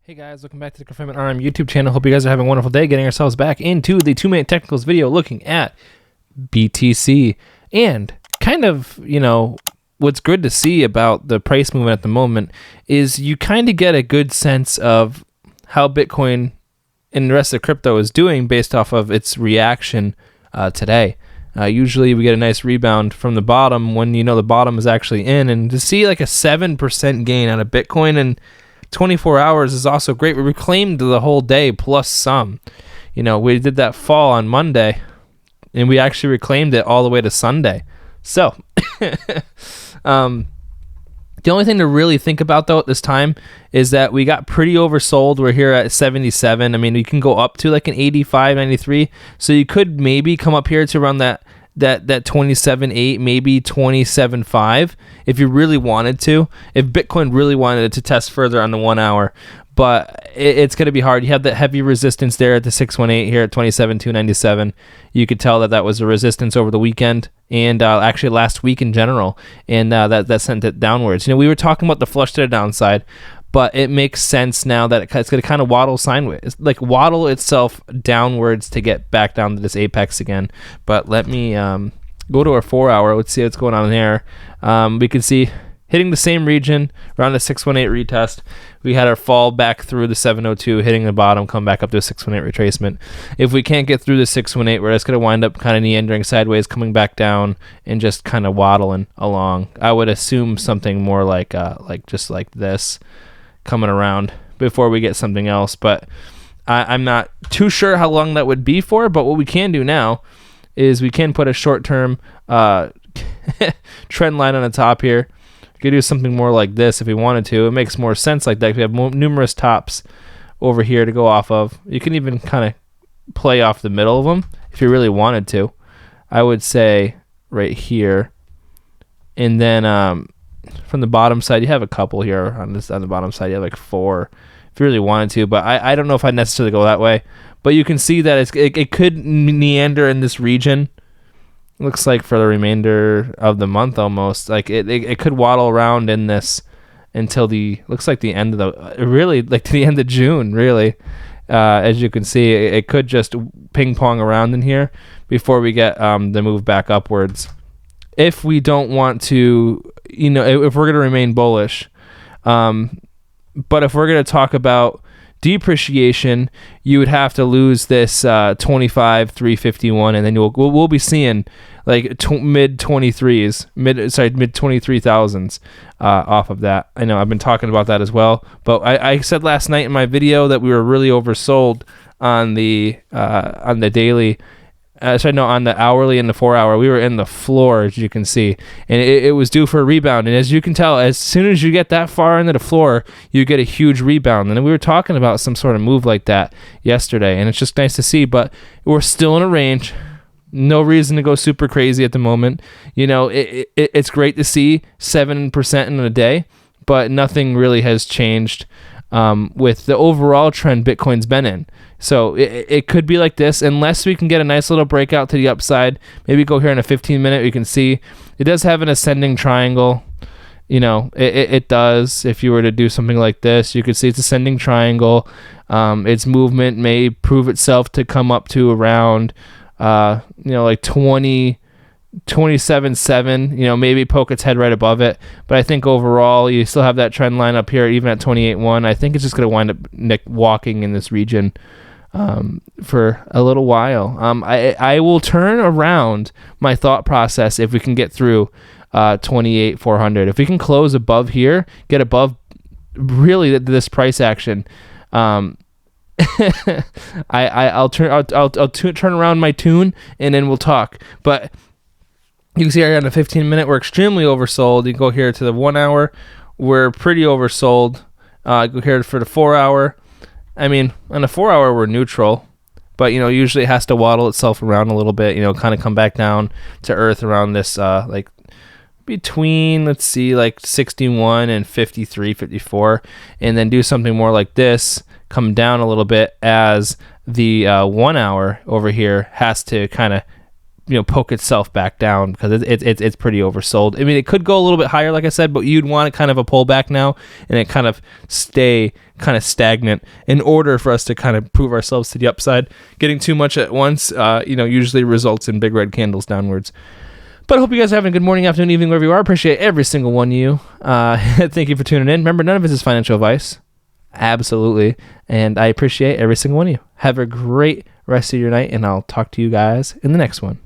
Hey guys, welcome back to the ConfermentRM YouTube channel. Hope you guys are having a wonderful day getting ourselves back into the 2-minute technicals video looking at BTC. And kind of, what's good to see about the price movement at the moment is you kind of get a good sense of how Bitcoin and the rest of crypto is doing based off of its reaction today. Usually we get a nice rebound from the bottom when the bottom is actually in, and to see like a 7% gain out of Bitcoin in 24 hours is also great. We reclaimed the whole day plus some. We did that fall on Monday, and we actually reclaimed it all the way to Sunday. So, the only thing to really think about, though, at this time is that we got pretty oversold. We're here at 77. I mean, you can go up to like an 85, 93. So you could maybe come up here to around that 27.8, maybe 27.5 if you really wanted to, if Bitcoin really wanted it to test further on the 1 hour. But it's going to be hard. You have that heavy resistance there at the 618 here at 27.297. You could tell that was a resistance over the weekend and actually last week in general, and that sent it downwards. We were talking about the flush to the downside, but it makes sense now that it's going to kind of waddle sideways, like waddle itself downwards to get back down to this apex again. But let me go to our 4 hour. Let's see what's going on there. We can see hitting the same region around the 618 retest. We had our fall back through the 702, hitting the bottom, come back up to a 618 retracement. If we can't get through the 618, we're just going to wind up kind of meandering sideways, coming back down, and just kind of waddling along. I would assume something more like just like this, coming around before we get something else. But I'm not too sure how long that would be for. But what we can do now is we can put a short-term trend line on the top here. We could do something more like this if we wanted to. It makes more sense like that. We have numerous tops over here to go off of. You can even kind of play off the middle of them if you really wanted to. I would say right here, and then from the bottom side, you have a couple here on the bottom side. You have like 4 if you really wanted to, but I don't know if I'd necessarily go that way. But you can see that it could meander in this region. Looks like for the remainder of the month almost. Like it could waddle around in this until looks like the end of to the end of June, really. As you can see, it could just ping pong around in here before we get the move back upwards. If we don't want to, if we're going to remain bullish. But if we're going to talk about depreciation, you would have to lose this 25,351, and then we'll be seeing like mid 23,000s off of that. I know I've been talking about that as well, but I said last night in my video that we were really oversold on the daily. On the hourly and the 4 hour, we were in the floor, as you can see, and it was due for a rebound. And as you can tell, as soon as you get that far into the floor, you get a huge rebound. And we were talking about some sort of move like that yesterday, and it's just nice to see. But we're still in a range. No reason to go super crazy at the moment. It's great to see 7% in a day, but nothing really has changed with the overall trend Bitcoin's been in. So it could be like this unless we can get a nice little breakout to the upside. Maybe go here in a 15-minute. You can see it does have an ascending triangle. It does. If you were to do something like this, you could see it's ascending triangle. Its movement may prove itself to come up to around, like 27.7, maybe poke its head right above it. But I think overall, you still have that trend line up here, even at 28.1. I think it's just going to wind up walking in this region for a little while. I will turn around my thought process if we can get through 28,400. If we can close above here, get above really this price action, I'll turn around my tune and then we'll talk. But you can see here on the 15-minute, we're extremely oversold. You can go here to the 1 hour, we're pretty oversold. Go here for the 4 hour. I mean, on the 4 hour, we're neutral, but usually it has to waddle itself around a little bit. Kind of come back down to earth around this like between, let's see, like 61 and 53, 54, and then do something more like this, come down a little bit as the 1 hour over here has to kind of poke itself back down because it's pretty oversold. I mean, it could go a little bit higher, like I said, but you'd want kind of a pullback now and it kind of stay kind of stagnant in order for us to kind of prove ourselves to the upside. Getting too much at once, usually results in big red candles downwards. But I hope you guys are having a good morning, afternoon, evening, wherever you are. I appreciate every single one of you. Thank you for tuning in. Remember, none of this is financial advice. Absolutely. And I appreciate every single one of you. Have a great rest of your night, and I'll talk to you guys in the next one.